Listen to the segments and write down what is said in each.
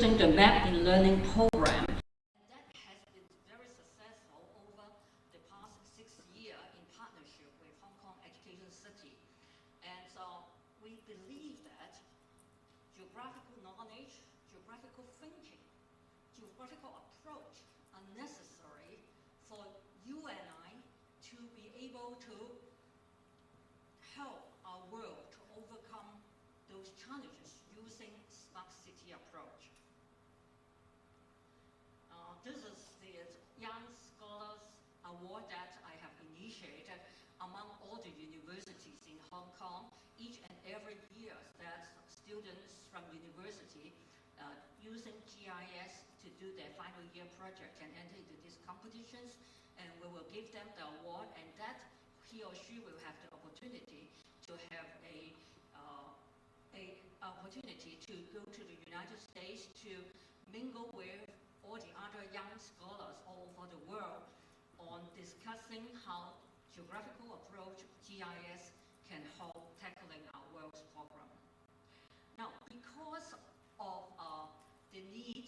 using the Map in Learning program. And that has been very successful over the past 6 years in partnership with Hong Kong Education City. And so we believe that geographical knowledge, geographical thinking, geographical approach are necessary for you and I to be able to help our world to overcome those challenges using smart city approach. This is the Young Scholars Award that I have initiated among all the universities in Hong Kong. Each and every year that students from university using GIS to do their final year project and enter into these competitions, and we will give them the award, and that he or she will have the opportunity to have a opportunity to go to the United States to mingle with all the other young scholars all over the world on discussing how geographical approach GIS can help tackling our world's problem. Now, because of the need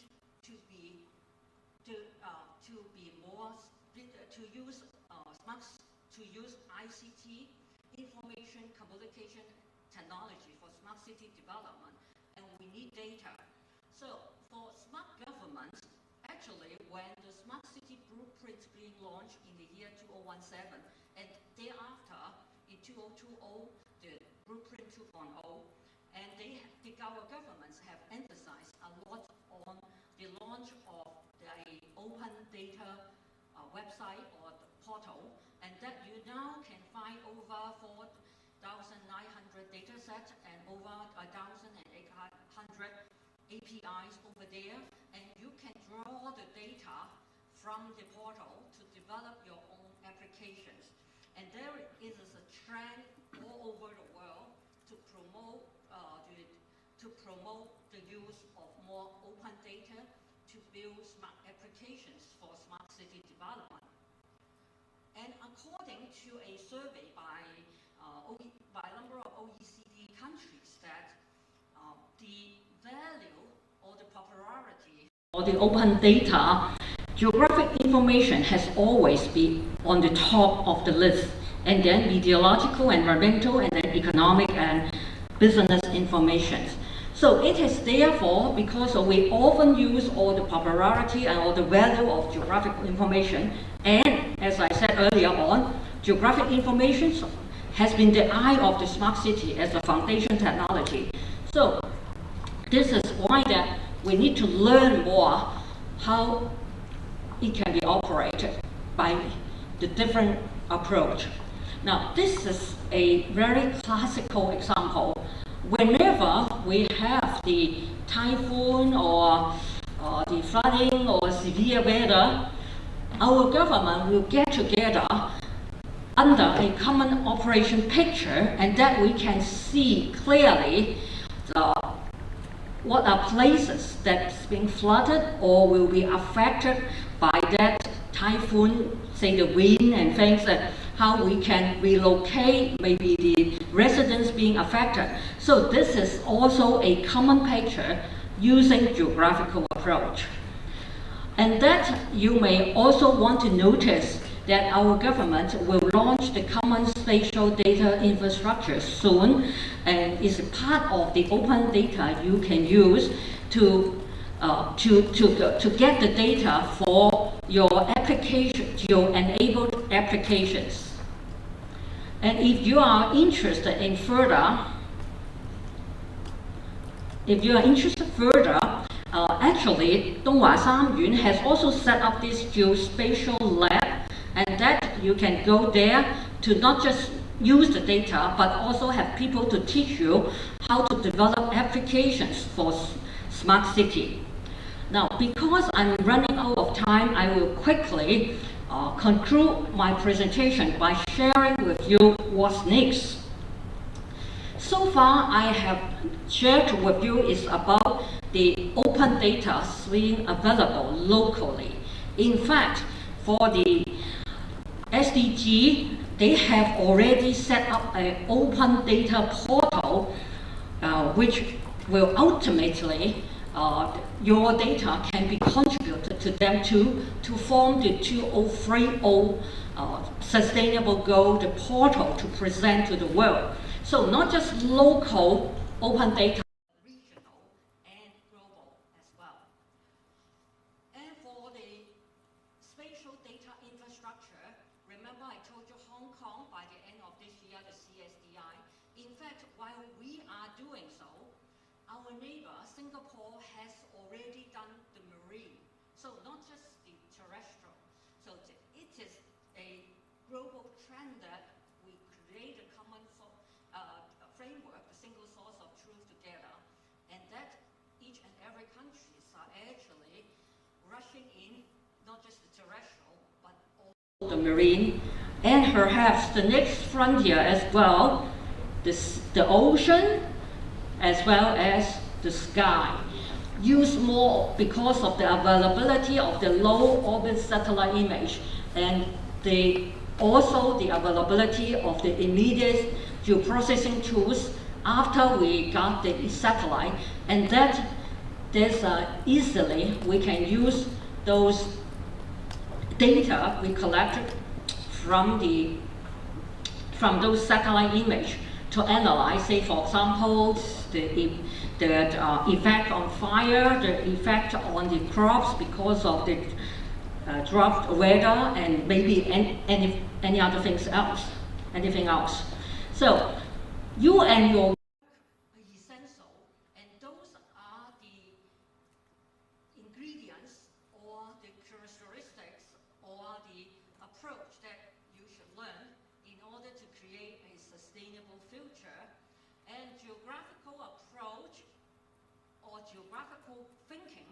to use ICT, information communication technology for smart city development, and we need data. So for smart government, actually when the smart city blueprint being launched in the year 2017, and thereafter in 2020 the blueprint 2.0, and our governments have emphasized a lot on the launch of the open data website or the portal, and that you now can find over 4,900 data sets and over 1,800 APIs over there, and you can draw the data from the portal to develop your own applications. And there is a trend all over the world to promote the use of more open data to build smart applications for smart city development. And according to a survey by a number of OECD countries, that the value or the popularity or the open data, geographic information has always been on the top of the list, and then meteorological, environmental, and then economic and business information. So it is therefore, because we often use all the popularity and all the value of geographical information, and as I said earlier on, geographic information has been the eye of the smart city as a foundation technology. So this is why that we need to learn more how it can be operated by the different approach. Now this is a very classical example. Whenever we have the typhoon or the flooding or severe weather, our government will get together under a common operation picture, and that we can see clearly what are places that's being flooded or will be affected by that typhoon, say the wind and things, that how we can relocate maybe the residents being affected. So this is also a common picture using geographical approach. And that you may also want to notice that our government will launch the common spatial data infrastructure soon, and is part of the open data you can use to get the data for your application, your enabled applications. And if you are interested in further, actually, Donghua Samyun has also set up this geospatial lab, and that you can go there to not just use the data, but also have people to teach you how to develop applications for smart city. Now, because I'm running out of time, I will quickly conclude my presentation by sharing with you what's next. So far, I have shared with you is about the open data being available locally. In fact, for the SDG, they have already set up an open data portal, which will ultimately your data can be contributed to them to form the 2030 sustainable goal, the portal to present to the world. So not just local open data, regional and global as well. And for the spatial data infrastructure, remember I told you Hong Kong by the end of this year, the CSDI. In fact, while we are doing so, our neighbor, Singapore, has already done the marine. So not just the terrestrial. So it is a global trend that we create a common framework, a single source of truth together, and that each and every countries are actually rushing in, not just the terrestrial, but also the marine, and perhaps the next frontier as well, the ocean, as well as the sky. Use more because of the availability of the low orbit satellite image and also the availability of the immediate geoprocessing tools after we got the satellite, and that easily we can use those data we collected from those satellite images to analyze, say for example, the effect on fire, the effect on the crops because of the drought weather, and maybe any other things else, anything else. So you and your work are essential, and those are the ingredients or the characteristics or the approach that you should learn in order to create a sustainable future. And geographical approach or geographical thinking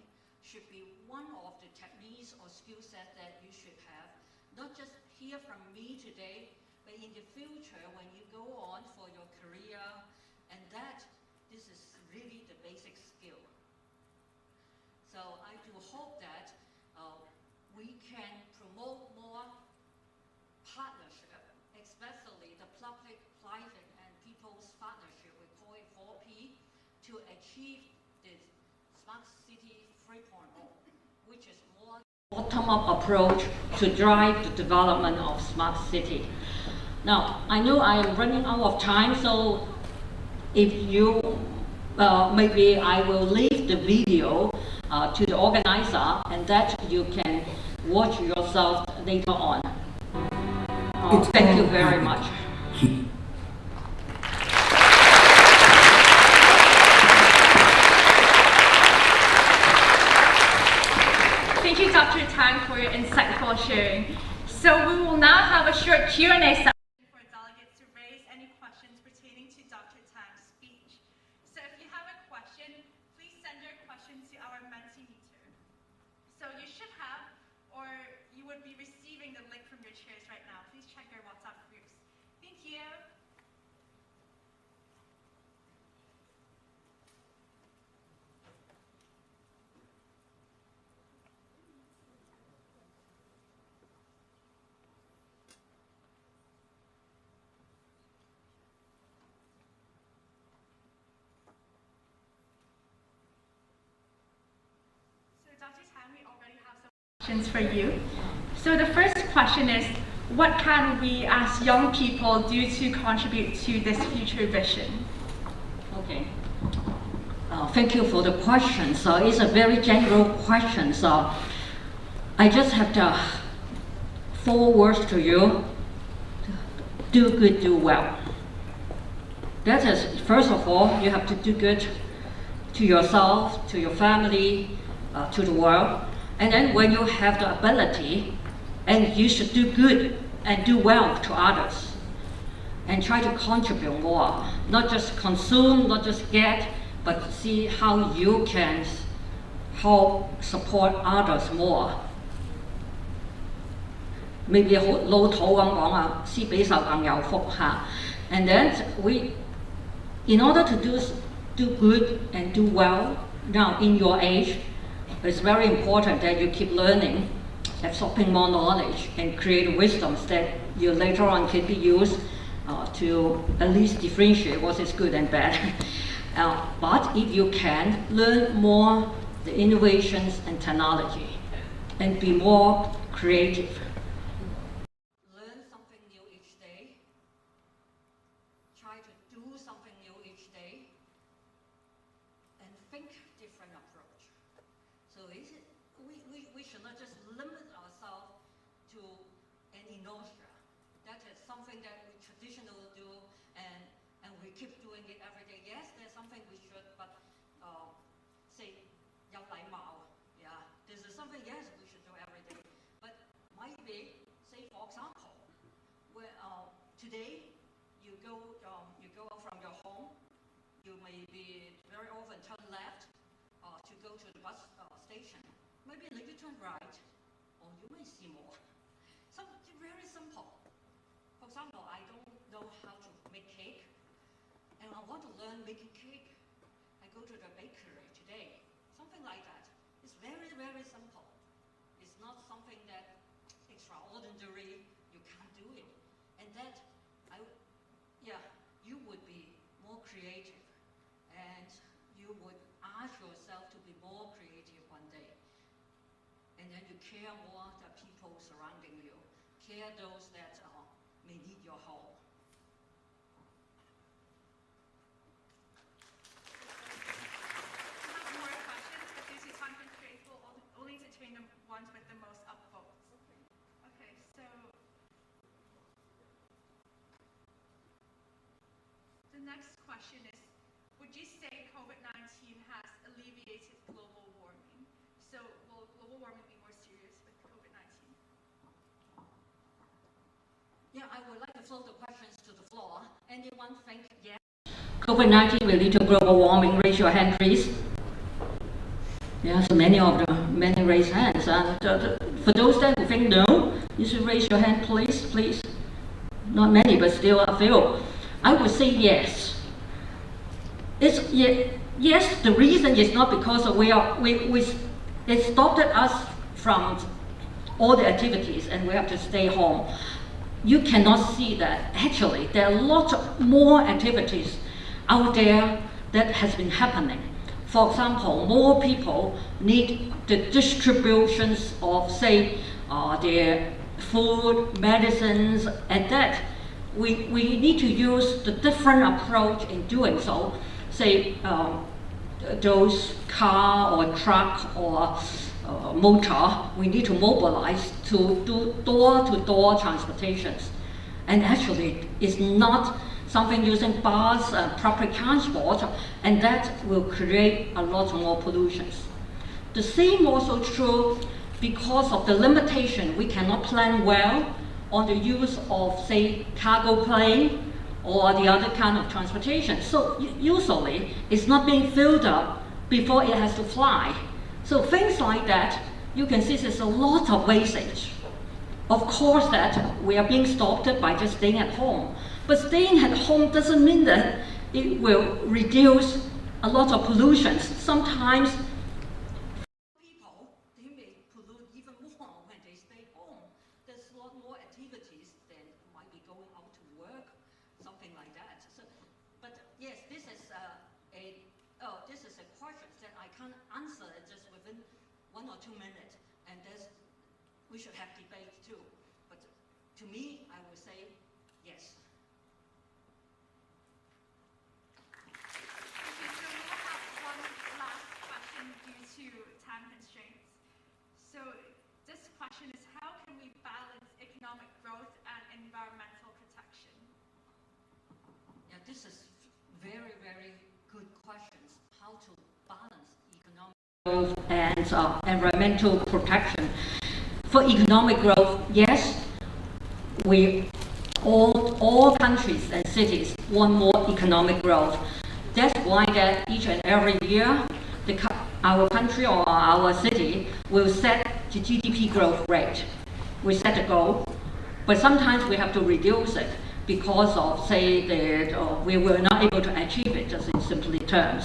should be one of the techniques or skill set that you should have, not just hear from me today, but in the future when you go on for your career, and that this is really the basic skill. So I do hope that we can promote more partnership, especially the public, private, and people's partnership. We call it 4P, to achieve the Smart City 3.0, which is more bottom-up approach to drive the development of smart city. Now, I know I am running out of time, so if you, maybe I will leave the video to the organizer, and that you can watch yourself later on. Thank you very much. Thank you, Dr. Tang, for your insightful sharing. So we will now have a short Q&A session for delegates to raise any questions pertaining to Dr. Tang's speech. So if you have a question, please send your question to our Mentimeter. So you should have, or you would be receiving the link from your chairs right now. Please check your WhatsApp groups. Thank you. Dr. Tang, we already have some questions for you. So the first question is, what can we as young people do to contribute to this future vision? Okay. Thank you for the question. So it's a very general question. So I just have the 4 words to you. Do good, do well. That is, first of all, you have to do good to yourself, to your family, to the world. And then when you have the ability, and you should do good and do well to others, and try to contribute more, not just consume, not just get, but see how you can help support others more. Maybe 好老土咁講啊，施比受更有福嚇。And then in order to do good and do well, now in your age, it's very important that you keep learning, absorbing more knowledge, and create wisdoms that you later on can be used to at least differentiate what is good and bad. But if you can, learn more the innovations and technology and be more creative. Learn something new each day. Try to do something new each day. And think different approach. So we should not just limit ourselves to an inertia. That is something that we traditionally do, and we keep doing it every day. Yes, there's something we should, but say, 有禮貌, yeah, this is something, yes, we should do every day. But might be, say, for example, where today you go out from your home, you may be very often turn left to go to the bus station. Maybe later turn right, or you may see more. Something very simple. For example, I don't know how to make cake, and I want to learn making cake. I go to the bakery today. Something like that. It's very, very simple. It's not something that extraordinary. You can't do it, and that you would be more creative, and you would ask yourself to be more creative one day. And then you care more the people surrounding you, care those that may need your help. I have more questions, but due to time constraints, we'll only entertain the ones with the most upvotes. Okay, so the next question is, would you say COVID-19 has alleviated global warming? So will global warming be more serious with COVID-19? Yeah, I would like to throw the questions to the floor. Anyone think yes? COVID-19 will lead to global warming. Raise your hand, please. Yeah, so many raise hands. For those that who think no, you should raise your hand, please, please. Not many, but still a few. I would say yes. Yes, the reason is not because it stopped us from all the activities and we have to stay home. You cannot see that. Actually, there are lots of more activities out there that has been happening. For example, more people need the distributions of, say, their food, medicines, and that. We need to use the different approach in doing so. Say, those car or truck or motor, we need to mobilize to do door-to-door transportations. And actually, it's not something using bus, public transport, and that will create a lot more pollutions. The same also true because of the limitation. We cannot plan well on the use of, say, cargo plane or the other kind of transportation. So usually, it's not being filled up before it has to fly. So things like that, you can see there's a lot of wastage. Of course that we are being stopped by just staying at home. But staying at home doesn't mean that it will reduce a lot of pollutions. Sometimes people, they may pollute even more when they stay home. There's a lot more activities than might be going out to work, something like that. So, but yes, this is a question that I can't answer just within 1 or 2 minutes, and we should have debate too. But to me, I would say yes. Okay, so we'll have one last question due to time constraints. So this question is, how can we balance economic growth and environmental protection? Yeah, this is very, very good questions. How to balance economic growth and environmental protection. For economic growth, yes, all countries and cities want more economic growth. That's why that each and every year, our country or our city will set the GDP growth rate. We set a goal, but sometimes we have to reduce it because of, say, that we were not able to achieve it, just in simply terms.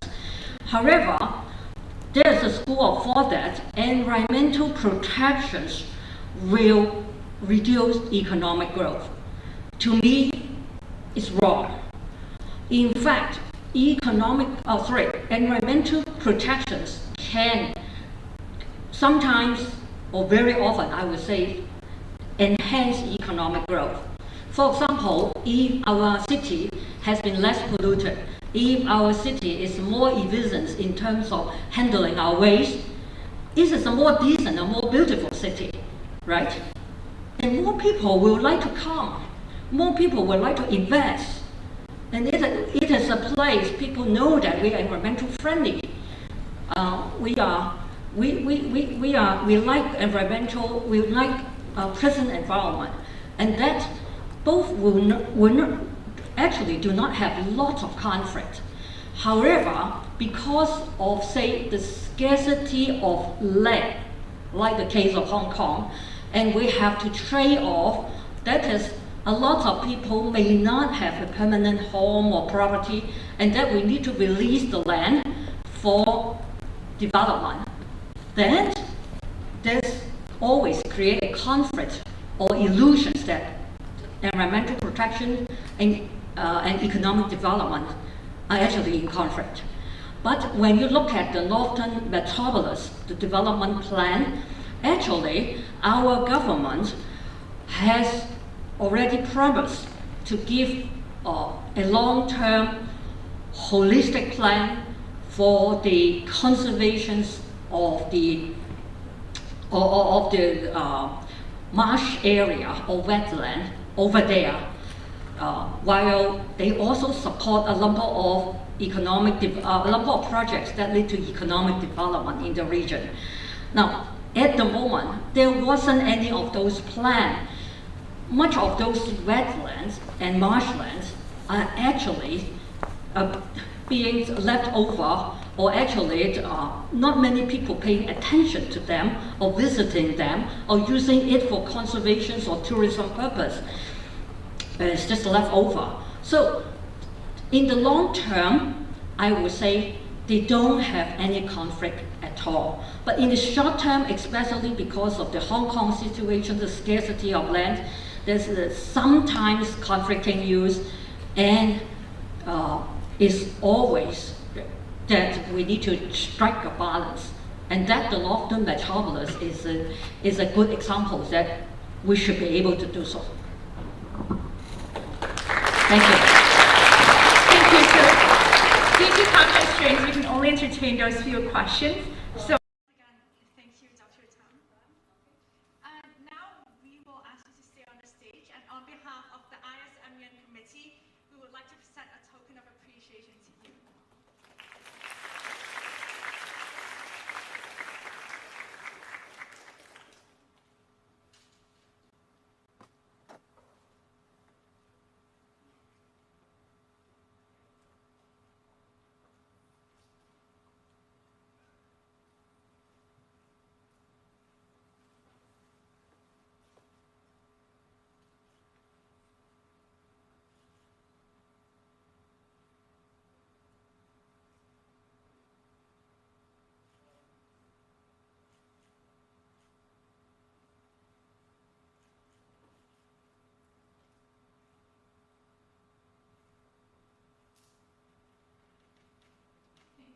However, there is a school of thought that environmental protections will reduce economic growth. To me, it's wrong. In fact, environmental protections can sometimes, or very often, I would say, enhance economic growth. For example, if our city has been less polluted, if our city is more efficient in terms of handling our waste, this is a more decent, a more beautiful city, right? And more people will like to come. More people will like to invest. And it is a place people know that we are environmental friendly. We like environmental, we like pleasant environment, and that both actually do not have lots of conflict. However, because of, say, the scarcity of land, like the case of Hong Kong, and we have to trade off, that is, a lot of people may not have a permanent home or property, and that we need to release the land for development. Then there's always create a conflict or illusions that environmental protection and economic development are actually in conflict. But when you look at the Northern Metropolis, the development plan, actually our government has already promised to give a long-term holistic plan for the conservation of the marsh area or wetland over there, while they also support a number of projects that lead to economic development in the region. Now, at the moment, there wasn't any of those plans. Much of those wetlands and marshlands are actually being left over, or actually not many people paying attention to them or visiting them or using it for conservation or tourism purpose. It's just left over. So in the long term, I would say they don't have any conflict at all. But in the short term, especially because of the Hong Kong situation, the scarcity of land, there's sometimes conflicting views, and it's always that we need to strike a balance. And that the Northern Metropolis is a good example that we should be able to do so. Thank you. Thank you, sir. Due to time constraints, we can only entertain those few questions. So again, thank you, Dr. Tang. And now we will ask you to stay on the stage, and on behalf of the ISMUN committee, we would like to present a token of appreciation to you.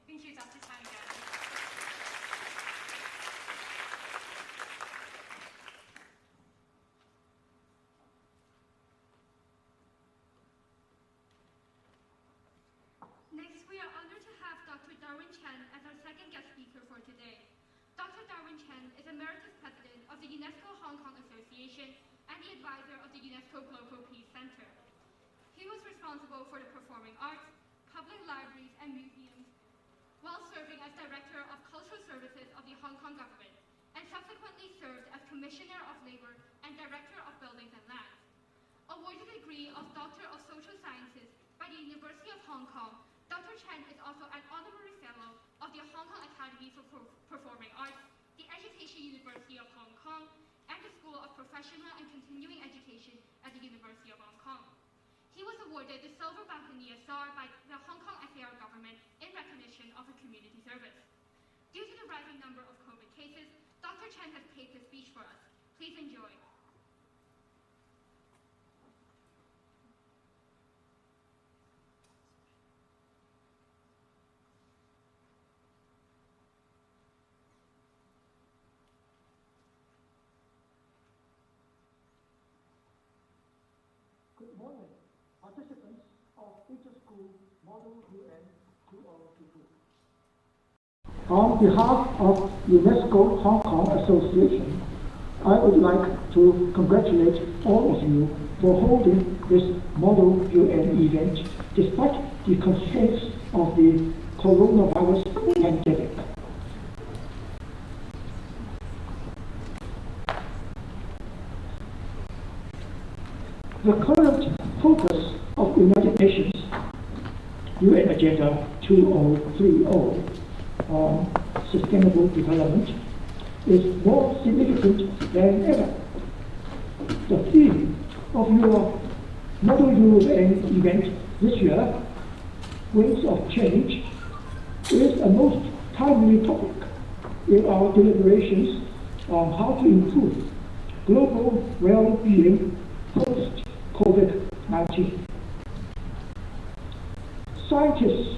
Thank you, Dr. Tang. Next, we are honored to have Dr. Darwin Chen as our second guest speaker for today. Dr. Darwin Chen is Emeritus President of the UNESCO Hong Kong Association and the advisor of the UNESCO Global Peace Center. He was responsible for the performing arts, public libraries, and museums, while serving as Director of Cultural Services of the Hong Kong government, and subsequently served as Commissioner of Labor and Director of Buildings and Lands. Awarded the degree of Doctor of Social Sciences by the University of Hong Kong, Dr. Chen is also an Honorary Fellow of the Hong Kong Academy for Performing Arts, the Education University of Hong Kong, and the School of Professional and Continuing Education at the University of Hong Kong. He was awarded the Silver Balconia Star by the Hong Kong SAR government in recognition of her community service. Due to the rising number of COVID cases, Dr. Chen has paced his speech for us. Please enjoy. morning, participants of Inter-School Model UN 2022. On behalf of UNESCO Hong Kong Association, I would like to congratulate all of you for holding this Model UN event despite the constraints of the coronavirus pandemic. The current focus of United Nations UN Agenda 2030 on sustainable development is more significant than ever. The theme of your Model UN event this year, Winds of Change, is a most timely topic in our deliberations on how to improve global well-being post-COVID-19. Scientists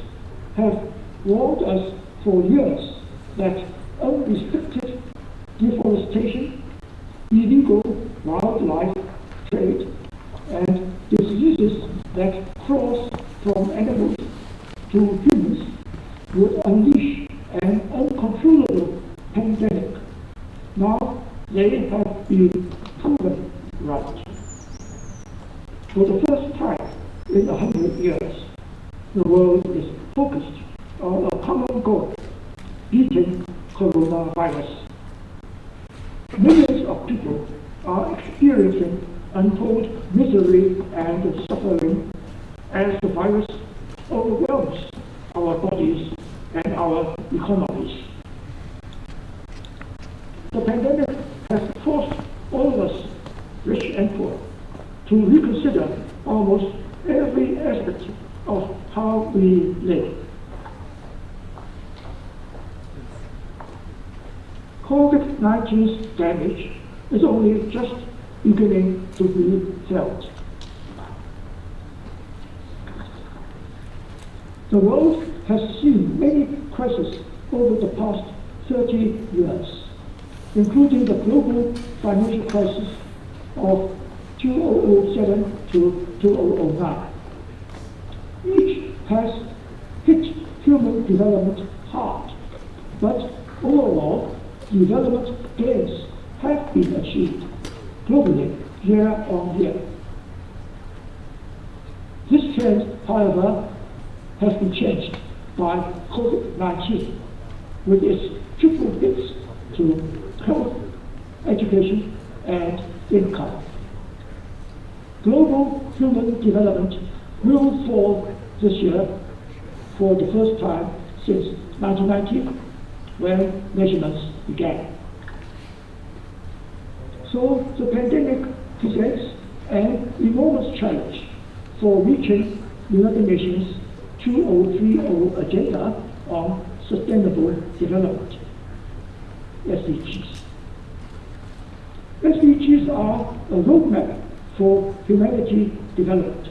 have warned us for years that unrestricted deforestation, illegal wildlife trade, and diseases that cross from animals to humans would unleash an uncontrollable pandemic. Now they have been proven right. For the first time in 100 years, the world is focused on a common goal, beating coronavirus. Millions of people are experiencing untold misery and suffering as the virus overwhelms our bodies and our economies. The pandemic has forced all of us, rich and poor, to reconsider almost every aspect of how we live. COVID-19's damage is only just beginning to be felt. The world has seen many crises over the past 30 years, including the global financial crisis of 2007 to 2009. Each has hit human development hard, but overall, development gains have been achieved globally year on year. This trend, however, has been changed by COVID-19 with its triple hits to health, education, and income. Global human development will fall this year for the first time since 1990, when measurements began. So the pandemic presents an enormous challenge for reaching United Nations 2030 Agenda on Sustainable Development, SDGs. SDGs are a roadmap for humanity development.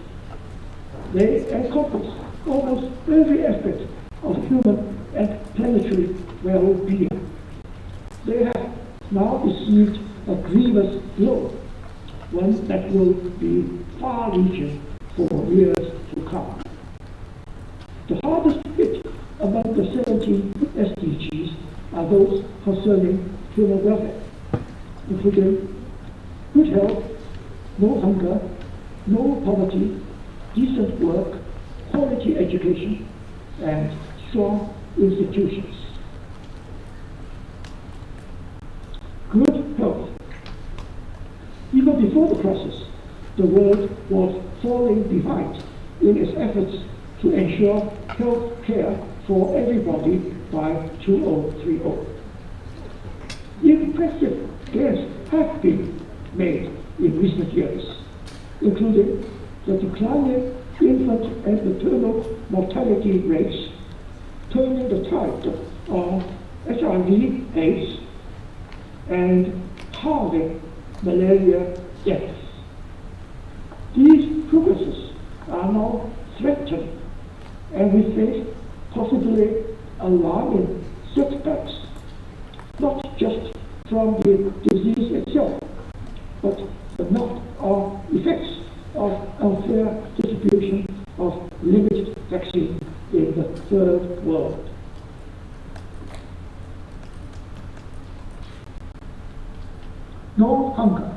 They encompass almost every aspect of human and planetary well-being. They have now received a grievous blow, one that will be far-reaching for years to come. The hardest hit among the 17 SDGs are those concerning human welfare, including good health, no hunger, no poverty, decent work, quality education, and strong institutions. Good health. Even before the crisis, the world was falling behind in its efforts to ensure health care for everybody by 2030. Impressive gains have been made in recent years, including the declining infant and maternal mortality rates, turning the tide on HIV/AIDS, and halving malaria deaths. These progresses are now threatened, and we face possibly alarming setbacks, not just from the disease itself, but the knock-on effects of unfair no hunger.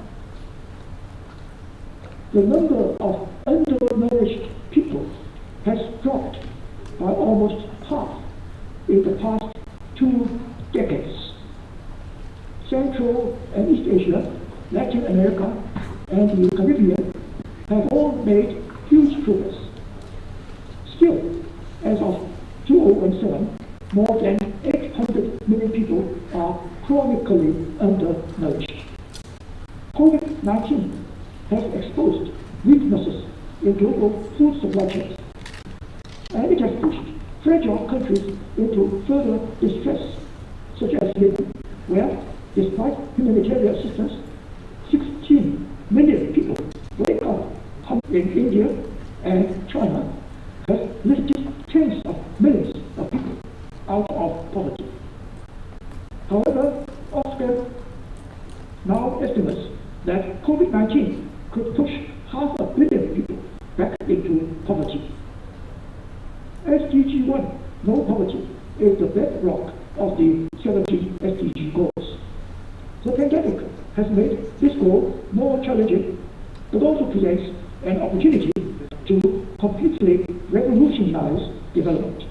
The number of undernourished people has dropped by almost half in the past 2 decades. Central and East Asia, Latin America, and the Caribbean have all made huge progress. Still, as of 2017, more than 800 million people are chronically undernourished. COVID-19 has exposed weaknesses in global food supply chains, and it has pushed fragile countries into further distress, such as Yemen, where, despite humanitarian assistance, 16 million people wake up in India and China has lifted tens of millions of people out of poverty. However, Oxfam now estimates that COVID-19 could push 500 million people back into poverty. SDG 1, no poverty, is the bedrock of the 17 SDG goals. The pandemic has made this goal more challenging, but also presents an opportunity to completely revolutionize development.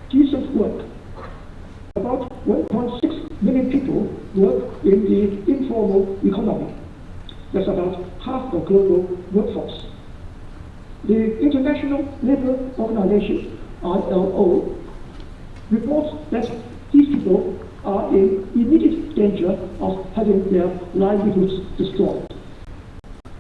Decent work. About 1.6 million people work in the informal economy. That's about half the global workforce. The International Labour Organization, ILO, reports that these people are in immediate danger of having their livelihoods destroyed.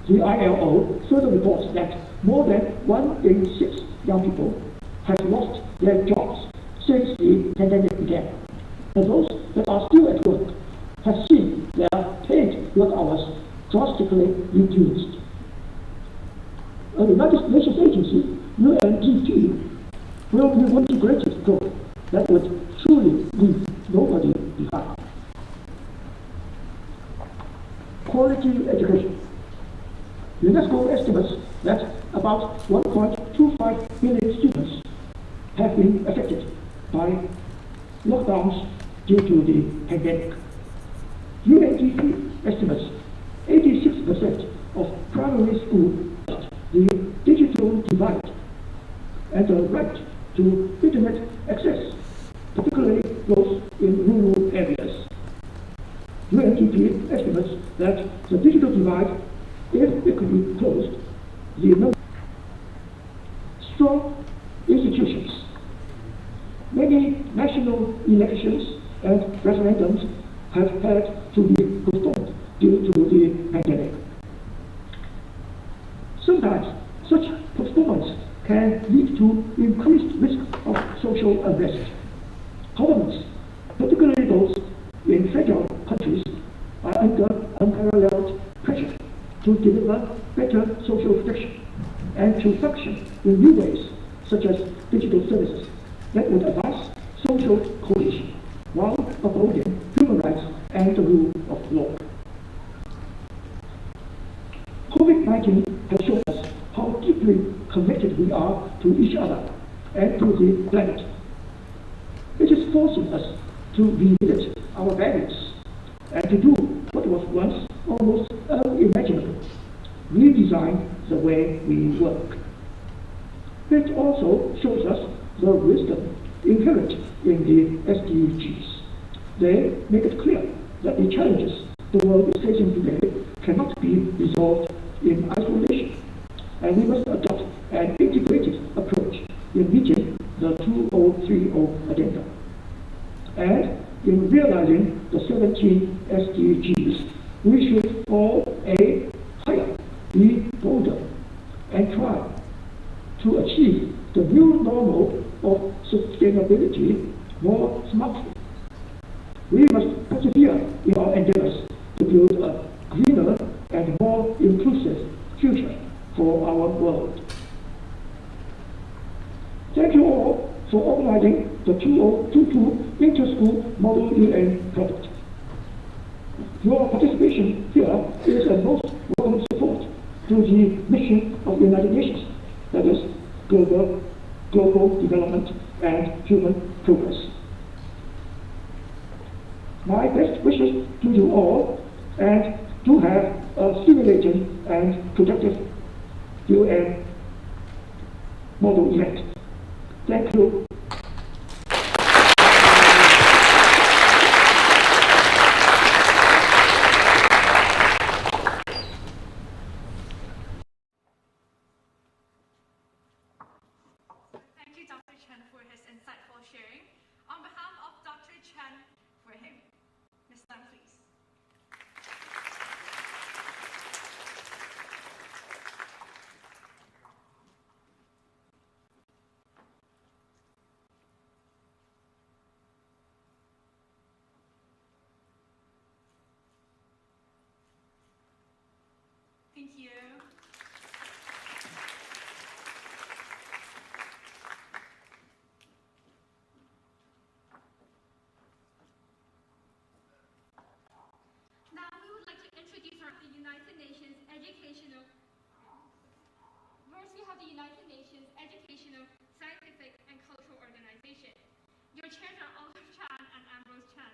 The ILO further reports that more than 1 in 6 young people have lost their jobs since the pandemic began, and those that are still at work have seen their paid work hours drastically reduced. A United Nations agency, UNDP, will be one integrated growth that would truly leave nobody behind. Quality education. UNESCO estimates that about 1.25 million students have been affected by lockdowns due to the pandemic. UNDP estimates 86% of primary school the digital divide and the right to internet access, particularly those in rural areas. UNDP estimates that the digital divide, if it could be closed, the number strong institutions. Many national elections and referendums have had to be postponed due to the pandemic. Sometimes such postponements can lead to increased risk of social unrest. Governments, particularly those in fragile countries, are under unparalleled pressure to deliver better social protection and to function in new ways, such as digital services that would advance social cohesion while upholding human rights and the rule of law. COVID-19 has shown us how deeply connected we are to each other and to the planet. It is forcing us to revisit our values and to do what was once almost unimaginable, redesign the way we work. It also shows us the wisdom inherent in the SDGs. They make it clear that the challenges the world is facing today cannot be resolved in isolation, and we must adopt an integrated approach in meeting the 2030 agenda. And in realizing the 17 SDGs, we should all aim higher, be bolder, and try to achieve the new normal of sustainability more smartly. We must persevere in our endeavors to build a greener and more inclusive future for our world. Thank you all for organizing the 2022 Inter-School Model UN project. Your participation here is a most welcome support to the mission of the United Nations, that is, global development and human progress. My best wishes to you all, and to have a stimulating and productive UN model event. Thank you. Thank you, Dr. Chen, for his insightful sharing. On behalf of Dr. Chen, for him, Ms. Tang, please. Thank you. Now we would like to introduce the United Nations Educational. First, we have the United Nations Educational, Scientific, and Cultural Organization. Your chairs are Olive Chan and Ambrose Chan.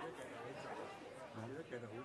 呢個鏡頭好直。